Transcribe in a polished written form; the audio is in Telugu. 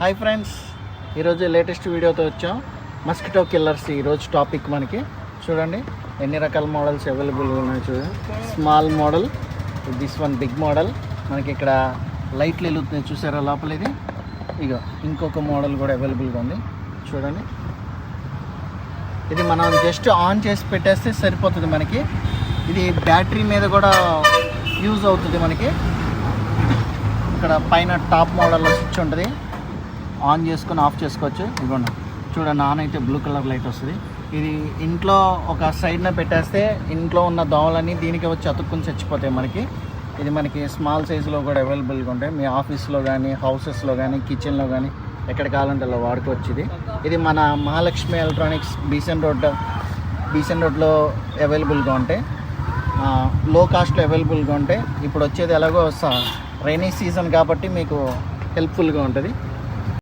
హాయ్ ఫ్రెండ్స్, ఈరోజు లేటెస్ట్ వీడియోతో వచ్చాం. మస్కిటో కిల్లర్స్ ఈరోజు టాపిక్. మనకి చూడండి ఎన్ని రకాల మోడల్స్ అవైలబుల్గా ఉన్నాయి. చూడండి, small model, this one big model. మనకి ఇక్కడ లైట్లు వెలుగుతున్నాయి, చూసారా లోపల. ఇది ఇక ఇంకొక మోడల్ కూడా అవైలబుల్గా ఉంది. చూడండి, ఇది మనం జస్ట్ ఆన్ చేసి పెట్టేస్తే సరిపోతుంది. మనకి ఇది బ్యాటరీ మీద కూడా యూజ్ అవుతుంది. మనకి ఇక్కడ పైన టాప్ మోడల్లో స్విచ్ ఉంటుంది, ఆన్ చేసుకొని ఆఫ్ చేసుకోవచ్చు. ఇదిగోండి, చూడండి, ఆన్ అయితే బ్లూ కలర్ లైట్ వస్తుంది. ఇది ఇంట్లో ఒక సైడ్న పెట్టేస్తే ఇంట్లో ఉన్న దోమలన్నీ దీనికి వచ్చి అతుక్కుని చచ్చిపోతాయి. ఇది మనకి స్మాల్ సైజులో కూడా అవైలబుల్గా ఉంటాయి. మీ ఆఫీస్లో కానీ, హౌసెస్లో కానీ, కిచెన్లో కానీ ఎక్కడ కావాలంటే అలా వాడుకోవచ్చు. ఇది మన మహాలక్ష్మి ఎలక్ట్రానిక్స్ బీసెన్ రోడ్లో అవైలబుల్గా ఉంటాయి. లో కాస్ట్లో అవైలబుల్గా ఉంటాయి. ఇప్పుడు వచ్చేది ఎలాగో రైనీ సీజన్ కాబట్టి మీకు హెల్ప్ఫుల్గా ఉంటుంది.